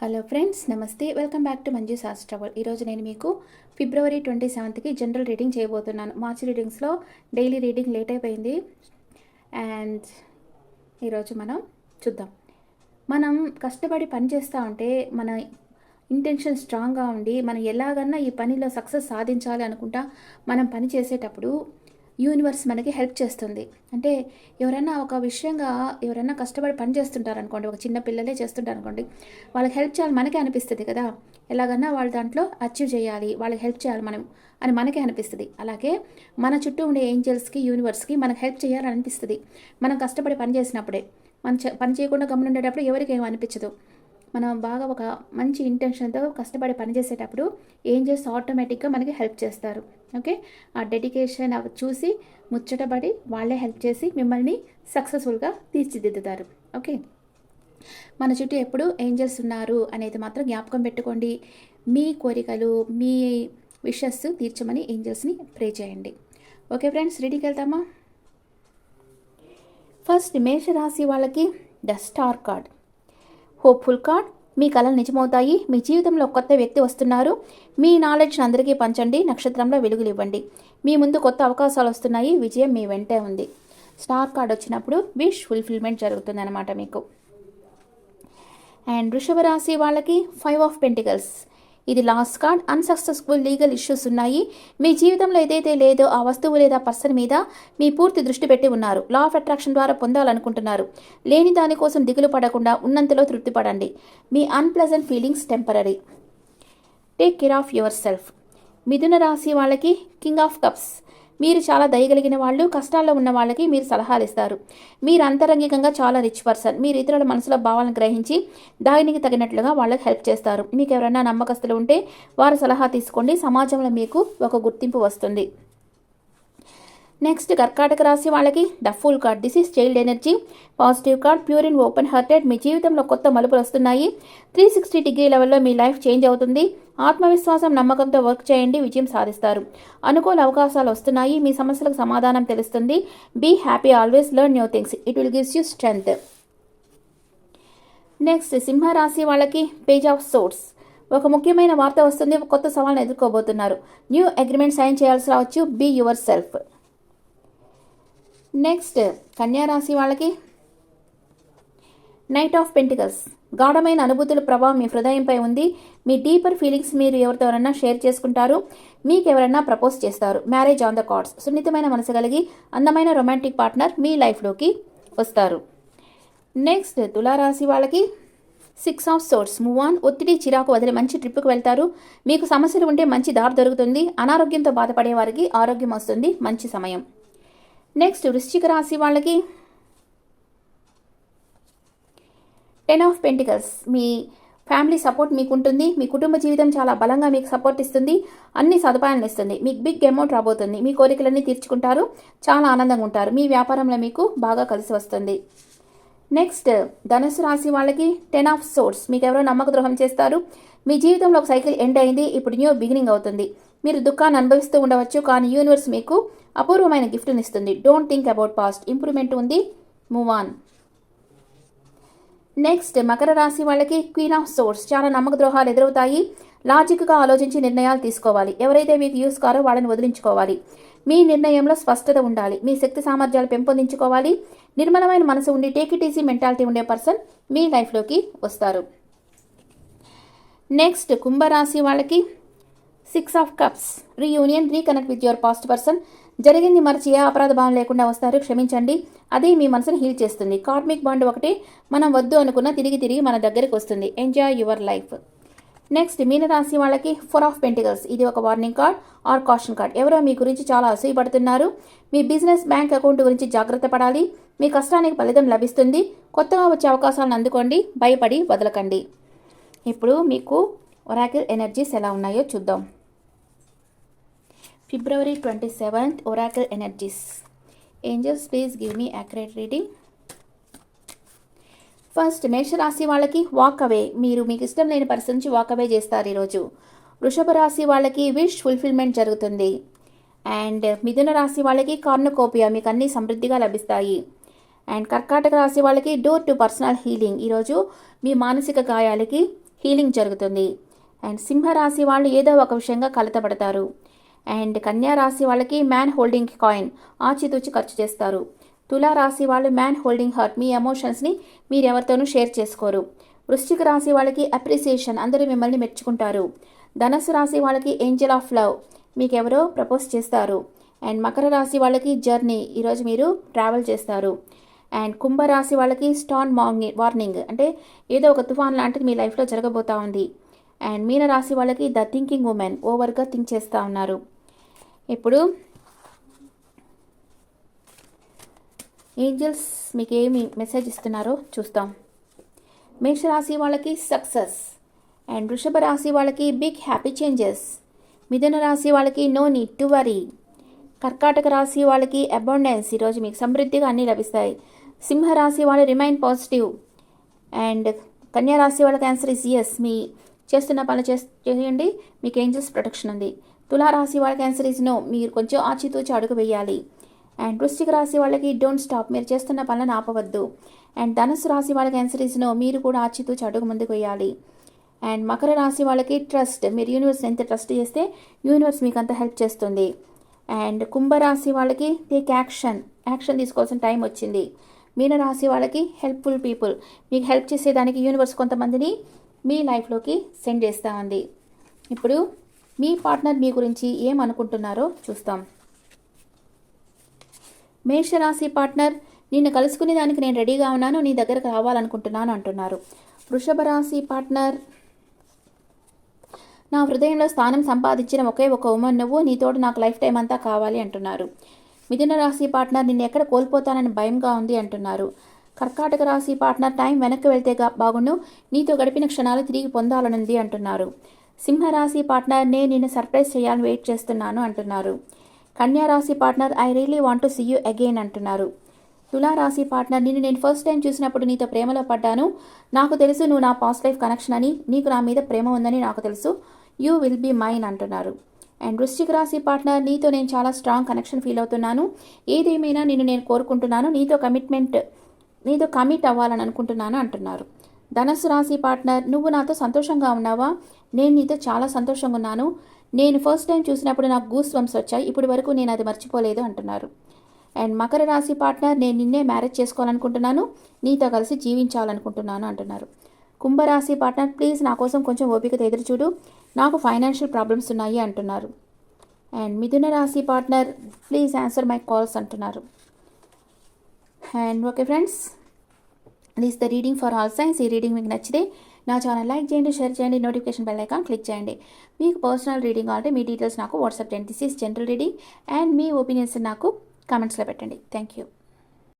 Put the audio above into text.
Hello friends, నమస్తే. Welcome back to Manju శాస్త్రవల్. ఈరోజు నేను మీకు ఫిబ్రవరి 27కి జనరల్ రీడింగ్ చేయబోతున్నాను. మార్చి రీడింగ్స్లో డైలీ రీడింగ్ లేట్ అయిపోయింది. అండ్ ఈరోజు మనం చూద్దాం. మనం కష్టపడి పని చేస్తూ ఉంటే మన ఇంటెన్షన్ స్ట్రాంగ్గా ఉండి మనం ఎలాగన్నా ఈ పనిలో సక్సెస్ సాధించాలి అనుకుంటా మనం పని చేసేటప్పుడు యూనివర్స్ మనకి హెల్ప్ చేస్తుంది. అంటే ఎవరైనా ఒక విషయంగా ఎవరైనా కష్టపడి పని చేస్తుంటారు అనుకోండి, ఒక చిన్న పిల్లలే చేస్తుంటారు అనుకోండి, వాళ్ళకి హెల్ప్ చేయాలి మనకే అనిపిస్తుంది కదా. ఎలాగన్నా వాళ్ళు దాంట్లో అచీవ్ చేయాలి, వాళ్ళకి హెల్ప్ చేయాలి మనం అని మనకే అనిపిస్తుంది. అలాగే మన చుట్టూ ఉండే ఏంజల్స్కి, యూనివర్స్కి మనకు హెల్ప్ చేయాలని అనిపిస్తుంది మనం కష్టపడి పని చేసినప్పుడే. మనం పని చేయకుండా గమనుండేటప్పుడు ఎవరికి ఏం అనిపించదు. మనం బాగా ఒక మంచి ఇంటెన్షన్తో కష్టపడి పనిచేసేటప్పుడు ఏంజల్స్ ఆటోమేటిక్గా మనకి హెల్ప్ చేస్తారు. ఓకే, ఆ డెడికేషన్ అవి చూసి ముచ్చటపడి వాళ్ళే హెల్ప్ చేసి మిమ్మల్ని సక్సెస్ఫుల్గా తీర్చిదిద్దుతారు. ఓకే, మన చుట్టూ ఎప్పుడు ఏంజల్స్ ఉన్నారు అనేది మాత్రం జ్ఞాపకం పెట్టుకోండి. మీ కోరికలు, మీ విషెస్ తీర్చమని ఏంజల్స్ని ప్రే చేయండి. ఓకే ఫ్రెండ్స్, రెడీకి వెళ్తామా? ఫస్ట్ మేషరాశి వాళ్ళకి the star card, hopeful card. మీ కళలు నిజమవుతాయి. మీ జీవితంలో కొత్త వ్యక్తి వస్తున్నారు. మీ నాలెడ్జ్ని అందరికీ పంచండి. నక్షత్రంలో వెలుగులు ఇవ్వండి. మీ ముందు కొత్త అవకాశాలు వస్తున్నాయి. విజయం మీ వెంటే ఉంది. స్టార్ కార్డ్ వచ్చినప్పుడు విష్ ఫుల్ఫిల్మెంట్ జరుగుతుంది అనమాట మీకు. అండ్ వృషభ రాశి వాళ్ళకి 5 ఆఫ్ పెంటికల్స్. ఇది last card. Unsuccessful legal issues ఉన్నాయి. మీ జీవితంలో ఏదైతే లేదో ఆ వస్తువు లేదా పర్సన్ మీద మీ పూర్తి దృష్టి పెట్టి ఉన్నారు. లా ఆఫ్ అట్రాక్షన్ ద్వారా పొందాలనుకుంటున్నారు. లేని దానికోసం దిగులు పడకుండా ఉన్నంతలో తృప్తి పడండి. మీ unpleasant feelings temporary. Take care of yourself. మిథున రాశి వాళ్ళకి కింగ్ ఆఫ్ కప్స్. మీరు చాలా దయగలిగిన వాళ్ళు. కష్టాల్లో ఉన్న వాళ్ళకి మీరు సలహాలు ఇస్తారు. మీరు అంతరంగికంగా చాలా రిచ్ పర్సన్. మీరు ఇతరుల మనసులో భావాలను గ్రహించి దానికి తగినట్లుగా వాళ్ళకి హెల్ప్ చేస్తారు. మీకు ఎవరైనా నమ్మకస్తులు ఉంటే వారి సలహా తీసుకోండి. సమాజంలో మీకు ఒక గుర్తింపు వస్తుంది. నెక్స్ట్ కర్కాటక రాశి వాళ్ళకి the fool card. This is child energy, positive card, pure and open hearted. మీ జీవితంలో కొత్త మలుపులు వస్తున్నాయి. 360 డిగ్రీ లెవెల్లో మీ లైఫ్ చేంజ్ అవుతుంది. ఆత్మవిశ్వాసం, నమ్మకంతో వర్క్ చేయండి. విజయం సాధిస్తారు. అనుకూల అవకాశాలు వస్తున్నాయి. మీ సమస్యలకు సమాధానం తెలుస్తుంది. Be happy always, learn new things, it will gives you strength. Next సింహరాశి వాళ్ళకి పేజ్ ఆఫ్ సోర్స్. ఒక ముఖ్యమైన వార్త వస్తుంది. కొత్త సవాళ్ళను ఎదుర్కోబోతున్నారు. న్యూ అగ్రిమెంట్ సైన్ చేయాల్సి రావచ్చు. Be your self. నెక్స్ట్ కన్యా రాశి వాళ్ళకి నైట్ ఆఫ్ పెంటికల్స్. గాఢమైన అనుభూతుల ప్రభావం మీ హృదయంపై ఉంది. మీ డీపర్ ఫీలింగ్స్ మీరు ఎవరితోనైనా షేర్ చేసుకుంటారు. మీకు ఎవరైనా ప్రపోజ్ చేస్తారు. Marriage on the cards. సున్నితమైన మనసు కలిగి అందమైన రొమాంటిక్ పార్ట్నర్ మీ లైఫ్లోకి వస్తారు. నెక్స్ట్ తులారాశి వాళ్ళకి 6 ఆఫ్ సోర్స్. Move on. ఒత్తిడి, చిరాకు వదిలి మంచి ట్రిప్కి వెళ్తారు. మీకు సమస్యలు ఉంటే మంచి దారి దొరుకుతుంది. అనారోగ్యంతో బాధపడే వారికి ఆరోగ్యం వస్తుంది. మంచి సమయం. నెక్స్ట్ వృశ్చిక రాశి వాళ్ళకి 10 of pentacles. Me family support మీకు ఉంటుంది. మీ కుటుంబ జీవితం చాలా బలంగా మీకు సపోర్ట్ ఇస్తుంది. అన్ని సదుపాయాలను ఇస్తుంది. మీకు బిగ్ అమౌంట్ రాబోతుంది. మీ కోరికలన్నీ తీర్చుకుంటారు. చాలా ఆనందంగా ఉంటారు. మీ వ్యాపారంలో మీకు బాగా కలిసి వస్తుంది. నెక్స్ట్ ధనుసు రాశి వాళ్ళకి 10 ఆఫ్ సోర్స్. మీకు ఎవరో నమ్మక ద్రోహం చేస్తారు. మీ జీవితంలో ఒక సైకిల్ ఎండ్ అయింది. ఇప్పుడు న్యూ బిగినింగ్ అవుతుంది. మీరు దుఃఖాన్ని అనుభవిస్తూ ఉండవచ్చు, కానీ యూనివర్స్ మీకు అపూర్వమైన గిఫ్ట్ని ఇస్తుంది. Don't think about past. Improvement ఉంది. Move on. నెక్స్ట్ మకర రాశి వాళ్ళకి క్వీన్ ఆఫ్ సోర్స్. చాలా నమ్మక ద్రోహాలు ఎదురవుతాయి. లాజిక్గా ఆలోచించి నిర్ణయాలు తీసుకోవాలి. ఎవరైతే మీకు యూస్ కారో వాళ్ళని వదిలించుకోవాలి. మీ నిర్ణయంలో స్పష్టత ఉండాలి. మీ శక్తి సామర్థ్యాలు పెంపొందించుకోవాలి. నిర్మలమైన మనసు ఉండి టేక్ ఇట్ ఈజీ మెంటాలిటీ ఉండే పర్సన్ మీ లైఫ్లోకి వస్తారు. నెక్స్ట్ కుంభరాశి వాళ్ళకి 6 of cups. Reunion, reconnect with your past person. జరిగింది మరచి ఏ అపరాధ భావం లేకుండా వస్తారు. క్షమించండి. అదే మీ మనసును హీల్ చేస్తుంది. కార్మిక్ బాండ్ ఒకటి మనం వద్దు అనుకున్న తిరిగి మన దగ్గరికి వస్తుంది. Enjoy your life. నెక్స్ట్ మీనరాశి వాళ్ళకి 4 ఆఫ్ పెంటికల్స్. ఇది ఒక warning card or caution card. ఎవరో మీ గురించి చాలా అసూయపడుతున్నారు. మీ బిజినెస్, బ్యాంక్ అకౌంట్ గురించి జాగ్రత్త పడాలి. మీ కష్టానికి ఫలితం లభిస్తుంది. కొత్తగా వచ్చే అవకాశాలను అందుకోండి. భయపడి వదలకండి. ఇప్పుడు మీకు ఒరాకిల్ ఎనర్జీస్ ఎలా ఉన్నాయో చూద్దాం. February 27th Oracle Energies. Angels, please give me accurate reading. First మేషరాశి వాళ్ళకి వాక్ అవే. మీరు మీకు ఇష్టం లేని పర్సన్ నుంచి వాక్ అవే చేస్తారు ఈరోజు. వృషభ రాశి వాళ్ళకి విష్ ఫుల్ఫిల్మెంట్ జరుగుతుంది. అండ్ మిథున రాశి వాళ్ళకి కార్నుకోపియా. మీకు అన్నీ సమృద్ధిగా లభిస్తాయి. అండ్ కర్కాటక రాశి వాళ్ళకి డోర్ టు పర్సనల్ హీలింగ్. ఈరోజు మీ మానసిక గాయాలకి హీలింగ్ జరుగుతుంది. అండ్ సింహరాశి వాళ్ళు ఏదో ఒక విషయంగా కలతపడతారు. అండ్ కన్యా రాశి వాళ్ళకి మ్యాన్ హోల్డింగ్ కాయిన్ ఆచితూచి ఖర్చు చేస్తారు. తులా రాశి వాళ్ళు మ్యాన్ హోల్డింగ్ హార్ట్, మీ ఎమోషన్స్ని మీరు ఎవరితోనూ షేర్ చేసుకోరు. వృశ్చిక రాశి వాళ్ళకి అప్రిసియేషన్, అందరూ మిమ్మల్ని మెచ్చుకుంటారు. ధనస్సు రాశి వాళ్ళకి ఏంజల్ ఆఫ్ లవ్, మీకు ఎవరో ప్రపోజ్ చేస్తారు. అండ్ మకర రాశి వాళ్ళకి జర్నీ, ఈరోజు మీరు ట్రావెల్ చేస్తారు. అండ్ కుంభరాశి వాళ్ళకి స్టార్మ్ వార్నింగ్, అంటే ఏదో ఒక తుఫాన్ లాంటిది మీ లైఫ్లో జరగబోతూ ఉంది. అండ్ మీన రాశి వాళ్ళకి ద థింకింగ్ ఉమెన్, ఓవర్గా థింక్ చేస్తూ ఉన్నారు. ఇప్పుడు ఏంజల్స్ మీకు ఏమి మెసేజ్ ఇస్తున్నారో చూస్తాం. మేషరాశి వాళ్ళకి సక్సెస్. అండ్ వృషభ రాశి వాళ్ళకి బిగ్ హ్యాపీ చేంజెస్. మిథున రాశి వాళ్ళకి నో నీడ్ టు వరీ. కర్కాటక రాశి వాళ్ళకి అబాండెన్స్, ఈరోజు మీకు సమృద్ధిగా అన్నీ లభిస్తాయి. సింహరాశి వాళ్ళు రిమైన్ పాజిటివ్. అండ్ కన్యా రాశి వాళ్ళకి ఆన్సర్ ఇస్ ఎస్, మీ చేస్తున్న పనులు చేయండి, మీకు ఏంజల్స్ ప్రొటెక్షన్ ఉంది. తులారాశి వాళ్ళకి ఆన్సర్ ఇస్ నో, మీరు కొంచెం ఆచితూచి అడుగు వేయాలి. అండ్ వృశ్చిక రాశి వాళ్ళకి డోంట్ స్టాప్, మీరు చేస్తున్న పనులను ఆపవద్దు. అండ్ ధనుసు రాశి వాళ్ళకి ఆన్సర్ ఇస్ నో, మీరు కూడా ఆచితూచి అడుగు ముందుకు వేయాలి. అండ్ మకర రాశి వాళ్ళకి ట్రస్ట్, మీరు యూనివర్స్ ఎంత ట్రస్ట్ చేస్తే యూనివర్స్ మీకు అంత హెల్ప్ చేస్తుంది. అండ్ కుంభరాశి వాళ్ళకి టేక్ యాక్షన్ తీసుకోవాల్సిన టైం వచ్చింది. మీనరాశి వాళ్ళకి హెల్ప్ఫుల్ పీపుల్, మీకు హెల్ప్ చేసేదానికి యూనివర్స్ కొంతమందిని మీ లైఫ్లోకి సెండ్ చేస్తూ ఉంది. ఇప్పుడు మీ పార్ట్నర్ మీ గురించి ఏమనుకుంటున్నారో చూస్తాం. మేషరాశి పార్ట్నర్, నిన్ను కలుసుకునే దానికి నేను రెడీగా ఉన్నాను, నీ దగ్గరకు రావాలనుకుంటున్నాను అంటున్నారు. వృషభ రాశి పార్ట్నర్, నా హృదయంలో స్థానం సంపాదించిన ఒకే ఒక ఉమెన్ నువ్వు, నీతోడు నాకు లైఫ్ టైం అంతా కావాలి అంటున్నారు. మిథున రాశి పార్ట్నర్, నిన్ను ఎక్కడ కోల్పోతానని భయంగా ఉంది అంటున్నారు. కర్కాటక రాశి పార్ట్నర్, టైం వెనక్కి వెళ్తే బాగుండు, నీతో గడిపిన క్షణాలు తిరిగి పొందాలనుంది అంటున్నారు. సింహరాశి పార్ట్నర్, నేను నిన్ను సర్ప్రైజ్ చేయాలని వెయిట్ చేస్తున్నాను అంటున్నారు. కన్యా రాశి partner, I really want to see you again అంటున్నారు. తులారాశి పార్ట్నర్, నేను ఫస్ట్ టైం చూసినప్పుడు నీతో ప్రేమలో పడ్డాను, నాకు తెలుసు నువ్వు నా పాస్ట్ లైఫ్ కనెక్షన్ అని, నీకు నా మీద ప్రేమ ఉందని నాకు తెలుసు, యూ విల్ బీ మైన్ అంటున్నారు. అండ్ వృశ్చిక రాశి పార్ట్నర్, నీతో నేను చాలా స్ట్రాంగ్ కనెక్షన్ ఫీల్ అవుతున్నాను, ఏదేమైనా నేను కోరుకుంటున్నాను, నీతో కమిట్ అవ్వాలని అనుకుంటున్నాను అంటున్నారు. ధనస్సు రాశి పార్ట్నర్, నువ్వు నాతో సంతోషంగా ఉన్నావా, నేను నీతో చాలా సంతోషంగా ఉన్నాను, నేను ఫస్ట్ టైం చూసినప్పుడు నాకు గూస్ బంప్స్ వచ్చాయి, ఇప్పటి వరకు నేను అది మర్చిపోలేదు అంటున్నారు. అండ్ మకర రాశి పార్ట్నర్, నేను నిన్నే మ్యారేజ్ చేసుకోవాలనుకుంటున్నాను, నీతో కలిసి జీవించాలనుకుంటున్నాను అంటున్నారు. కుంభరాశి పార్ట్నర్, ప్లీజ్ నా కోసం కొంచెం ఓపికతో ఎదురు చూడు, నాకు ఫైనాన్షియల్ ప్రాబ్లమ్స్ ఉన్నాయి అంటున్నారు. అండ్ మిథున రాశి partner, please answer my calls అంటున్నారు. And okay friends, this the reading for all signs. ఈ రీడింగ్ మీకు నచ్చితే నా ఛానల్ లైక్ చేయండి, షేర్ చేయండి, నోటిఫికేషన్ బెల్ ఐకాన్ క్లిక్ చేయండి. మీకు పర్సనల్ రీడింగ్ అంటే మీ డీటెయిల్స్ నాకు వాట్సాప్ చేయండి. This is general reading and మీ ఒపీనియన్స్ నాకు కామెంట్స్లో పెట్టండి. Thank you.